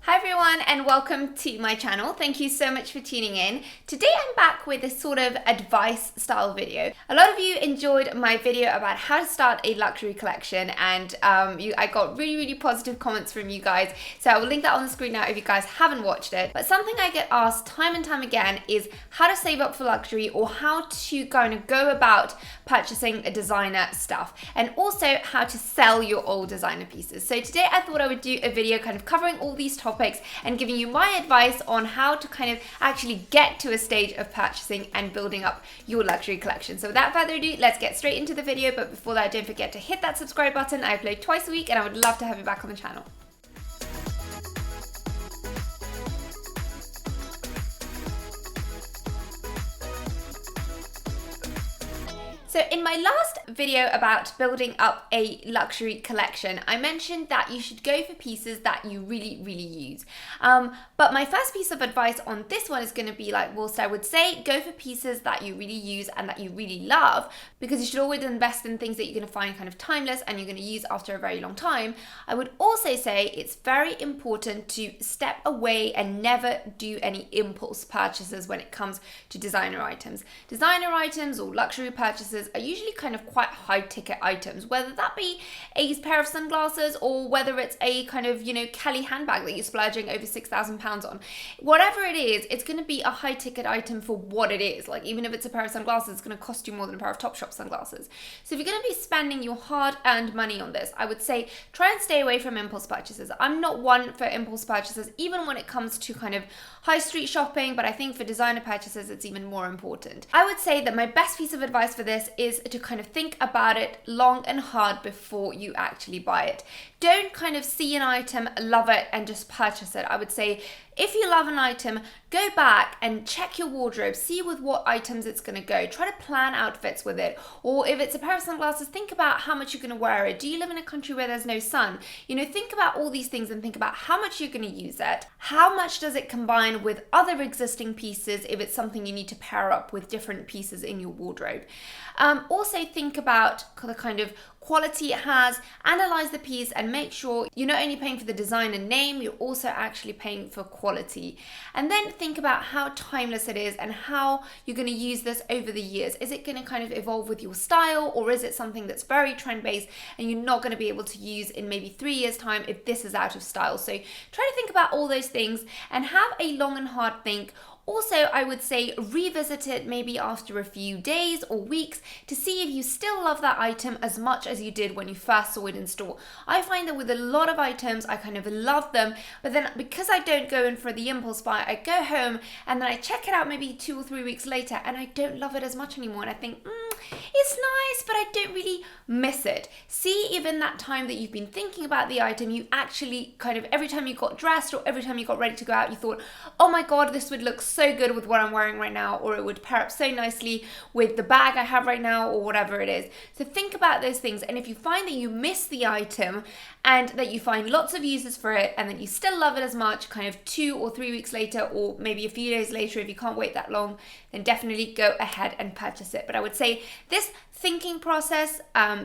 Hi everyone and welcome to my channel. Thank you so much for tuning in. Today I'm back with a sort of advice style video. A lot of you enjoyed my video about how to start a luxury collection and I got really positive comments from you guys. So I will link that on the screen now if you guys haven't watched it. But something I get asked time and time again is how to save up for luxury or how to kind of go about purchasing a designer stuff and also how to sell your old designer pieces. So today I thought I would do a video kind of covering all these topics and giving you my advice on how to kind of actually get to a stage of purchasing and building up your luxury collection. So without further ado, let's get straight into the video. But before that, don't forget to hit that subscribe button. I upload twice a week and I would love to have you back on the channel. So in my last video about building up a luxury collection, I mentioned that you should go for pieces that you really use. But my first piece of advice on this one is going to be like, well, so I would say go for pieces that you really use and that you really love, because you should always invest in things that you're going to find kind of timeless and you're going to use after a very long time. I would also say it's very important to step away and never do any impulse purchases when it comes to designer items. Designer items or luxury purchases are usually kind of quite high ticket items, whether that be a pair of sunglasses or whether it's a kind of, Kelly handbag that you're splurging over £6,000 on. Whatever it is, it's going to be a high ticket item for what it is. Like, even if it's a pair of sunglasses, it's going to cost you more than a pair of Topshop sunglasses. So if you're going to be spending your hard earned money on this, I would say try and stay away from impulse purchases. I'm not one for impulse purchases, even when it comes to kind of high street shopping, but I think for designer purchases, it's even more important. I would say that my best piece of advice for this is to kind of think about it long and hard before you actually buy it. Don't kind of see an item, love it, and just purchase it. I would say if you love an item, go back and check your wardrobe, see with what items it's going to go. Try to plan outfits with it. Or if it's a pair of sunglasses, think about how much you're going to wear it. Do you live in a country where there's no sun? Think about all these things and think about how much you're going to use it. How much does it combine with other existing pieces if it's something you need to pair up with different pieces in your wardrobe. Also think about the kind of quality it has, analyze the piece and make sure you're not only paying for the designer name, you're also actually paying for quality. And then think about how timeless it is and how you're going to use this over the years. Is it going to kind of evolve with your style, or is it something that's very trend based and you're not going to be able to use in maybe 3 years time if this is out of style? So try to think about all those things and have a long and hard think. Also, I would say revisit it maybe after a few days or weeks to see if you still love that item as much as you did when you first saw it in store. I find that with a lot of items, I kind of love them, but then because I don't go in for the impulse buy, I go home and then I check it out maybe 2 or 3 weeks later and I don't love it as much anymore. And I think, it's nice, but I don't really miss it. See if in that time that you've been thinking about the item, you actually kind of, every time you got dressed or every time you got ready to go out, you thought, oh my God, this would look so good with what I'm wearing right now, or it would pair up so nicely with the bag I have right now, or whatever it is. So think about those things. And if you find that you miss the item and that you find lots of uses for it and that you still love it as much kind of 2 or 3 weeks later, or maybe a few days later if you can't wait that long, then definitely go ahead and purchase it. But I would say this thinking process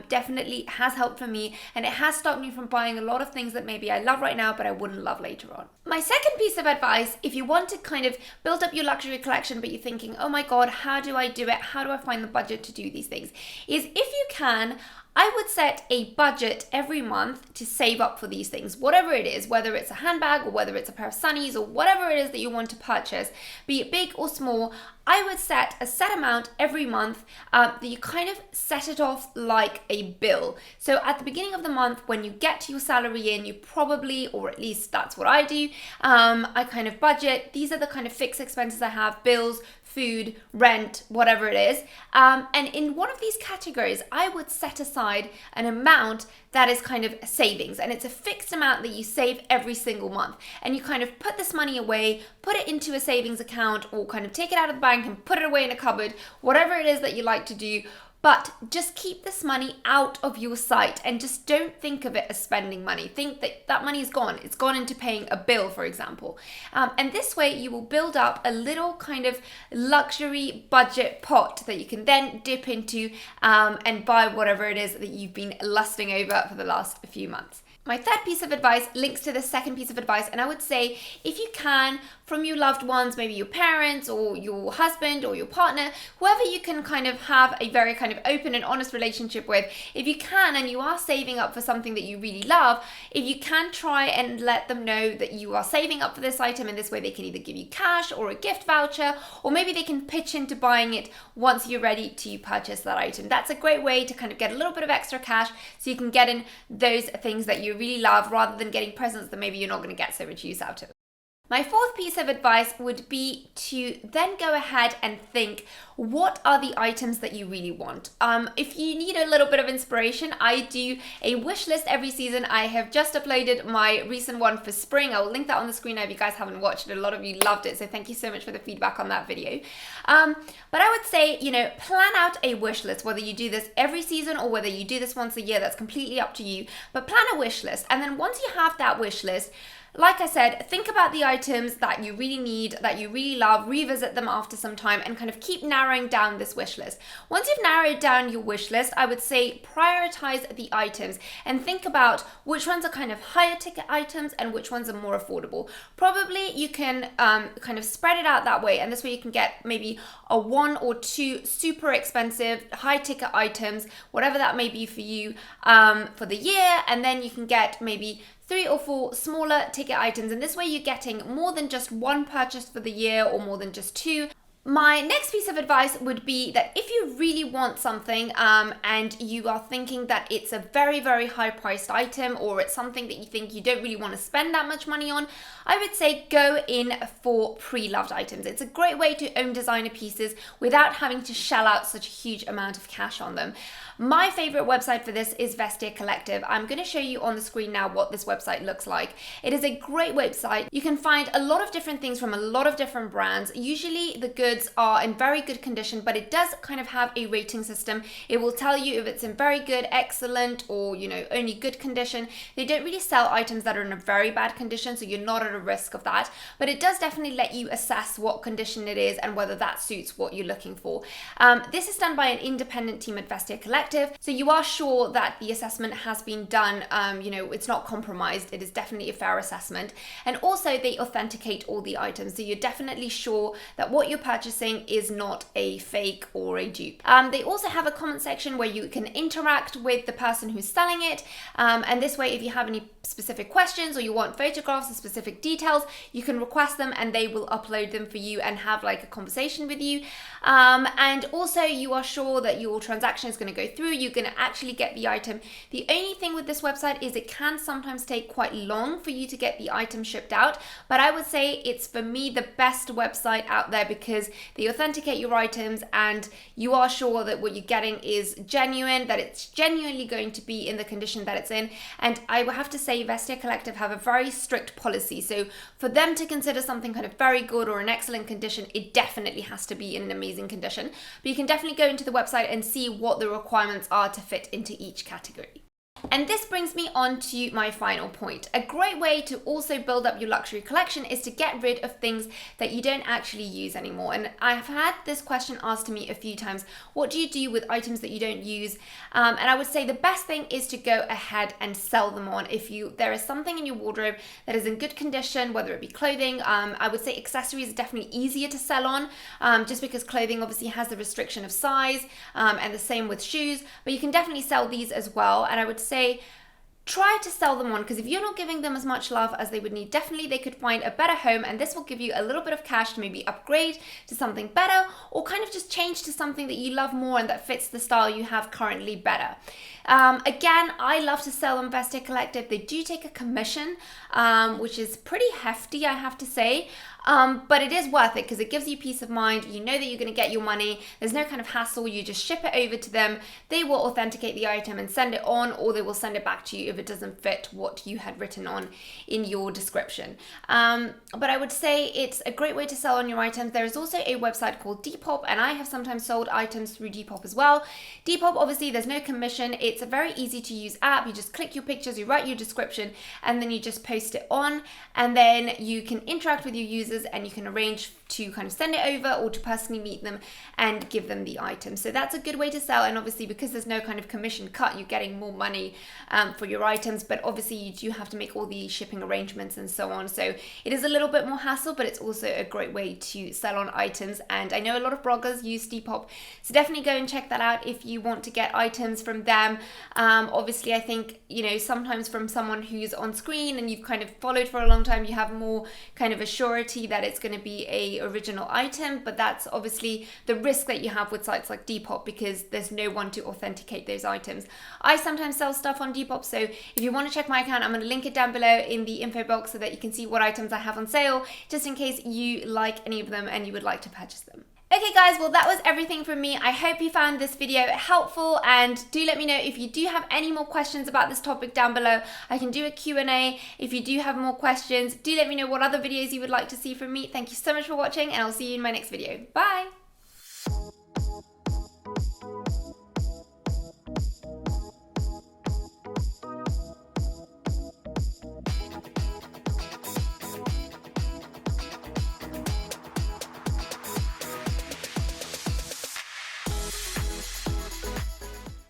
definitely has helped for me, and it has stopped me from buying a lot of things that maybe I love right now but I wouldn't love later on. My second piece of advice, if you want to kind of build up your luxury collection but you're thinking, oh my God, how do I do it? How do I find the budget to do these things? Is if you can, I would set a budget every month to save up for these things, whatever it is, whether it's a handbag or whether it's a pair of sunnies or whatever it is that you want to purchase, be it big or small. I would set a set amount every month that you kind of set it off like a bill. So at the beginning of the month, when you get your salary in, you probably, or at least that's what I do, I kind of budget. These are the kind of fixed expenses I have: bills, food, rent, whatever it is. And in one of these categories, I would set aside an amount that is kind of savings, and it's a fixed amount that you save every single month. And you kind of put this money away, put it into a savings account, or kind of take it out of the bank and put it away in a cupboard, whatever it is that you like to do. but just keep this money out of your site and just don't think of it as spending money. Think that that money is gone. It's gone into paying a bill, for example. And this way you will build up a little kind of luxury budget pot that you can then dip into and buy whatever it is that you've been lusting over for the last few months. My third piece of advice links to the second piece of advice, and I would say if you can, from your loved ones, maybe your parents or your husband or your partner, whoever you can kind of have a very kind of open and honest relationship with, if you can and you are saving up for something that you really love, if you can try and let them know that you are saving up for this item, and this way they can either give you cash or a gift voucher, or maybe they can pitch into buying it once you're ready to purchase that item. That's a great way to kind of get a little bit of extra cash so you can get in those things that you really love rather than getting presents that maybe you're not going to get so much use out of. My fourth piece of advice would be to then go ahead and think, what are the items that you really want? If you need a little bit of inspiration, I do a wish list every season. I have just uploaded my recent one for spring. I will link that on the screen now if you guys haven't watched it. A lot of you loved it, so thank you so much for the feedback on that video. But I would say, plan out a wish list, whether you do this every season or whether you do this once a year, that's completely up to you. But plan a wish list, and then once you have that wish list, like I said, think about the items that you really need, that you really love, revisit them after some time, and kind of keep narrowing down this wish list. Once you've narrowed down your wish list, I would say prioritize the items and think about which ones are kind of higher ticket items and which ones are more affordable. Probably you can kind of spread it out that way, and this way you can get maybe a 1 or 2 super expensive high ticket items, whatever that may be for you, for the year, and then you can get maybe 3 or 4 smaller ticket items, and this way you're getting more than just 1 purchase for the year or more than just 2. My next piece of advice would be that if you really want something and you are thinking that it's a very, very high priced item, or it's something that you think you don't really want to spend that much money on, I would say go in for pre-loved items. It's a great way to own designer pieces without having to shell out such a huge amount of cash on them. My favorite website for this is Vestiare Collective. I'm going to show you on the screen now what this website looks like. It is a great website. You can find a lot of different things from a lot of different brands. Usually the goods are in very good condition, but it does kind of have a rating system. It will tell you if it's in very good, excellent, or only good condition. They don't really sell items that are in a very bad condition, so you're not at a risk of that, but it does definitely let you assess what condition it is and whether that suits what you're looking for. This is done by an independent team at Vestiare Collective, so you are sure that the assessment has been done. It's not compromised. It is definitely a fair assessment, and also they authenticate all the items, so you're definitely sure that what you're purchasing is not a fake or a dupe. They also have a comment section where you can interact with the person who's selling it, and this way if you have any specific questions or you want photographs or specific details, you can request them and they will upload them for you and have like a conversation with you. And also you are sure that your transaction is going to go through, you're going to actually get the item. The only thing with this website is it can sometimes take quite long for you to get the item shipped out, but I would say it's, for me, the best website out there because they authenticate your items and you are sure that what you're getting is genuine, that it's genuinely going to be in the condition that it's in. And I will have to say Vestiare Collective have a very strict policy, so for them to consider something kind of very good or an excellent condition, it definitely has to be in an amazing condition. But you can definitely go into the website and see what the requirements are to fit into each category. And this brings me on to my final point. A great way to also build up your luxury collection is to get rid of things that you don't actually use anymore. And I've had this question asked to me a few times. What do you do with items that you don't use? And I would say the best thing is to go ahead and sell them on. If there is something in your wardrobe that is in good condition, whether it be clothing, I would say accessories are definitely easier to sell on, just because clothing obviously has the restriction of size, and the same with shoes, but you can definitely sell these as well. And I would say try to sell them on, because if you're not giving them as much love as they would need, definitely they could find a better home, and this will give you a little bit of cash to maybe upgrade to something better, or kind of just change to something that you love more and that fits the style you have currently better. Again, I love to sell on Vestiare Collective. They do take a commission, which is pretty hefty, I have to say. But it is worth it because it gives you peace of mind. You know that you're going to get your money. There's no kind of hassle. You just ship it over to them. They will authenticate the item and send it on, or they will send it back to you if it doesn't fit what you had written on in your description. But I would say it's a great way to sell on your items. There is also a website called Depop, and I have sometimes sold items through Depop as well. Depop, obviously there's no commission. It's a very easy to use app. You just click your pictures, you write your description, and then you just post it on, and then you can interact with your users and you can arrange to kind of send it over or to personally meet them and give them the item. So that's a good way to sell, and obviously because there's no kind of commission cut, you're getting more money for your items, but obviously you do have to make all the shipping arrangements and so on. So it is a little bit more hassle, but it's also a great way to sell on items, and I know a lot of bloggers use Depop, so definitely go and check that out if you want to get items from them. Obviously I think, you know, sometimes from someone who's on screen and you've kind of followed for a long time, you have more kind of a surety that it's going to be a original item, but that's obviously the risk that you have with sites like Depop, because there's no one to authenticate those items. I sometimes sell stuff on Depop, so if you want to check my account, I'm going to link it down below in the info box so that you can see what items I have on sale, just in case you like any of them and you would like to purchase them. Okay guys, well that was everything from me. I hope you found this video helpful, and do let me know if you do have any more questions about this topic down below. I can do a Q&A. If you do have more questions, do let me know what other videos you would like to see from me. Thank you so much for watching, and I'll see you in my next video. Bye!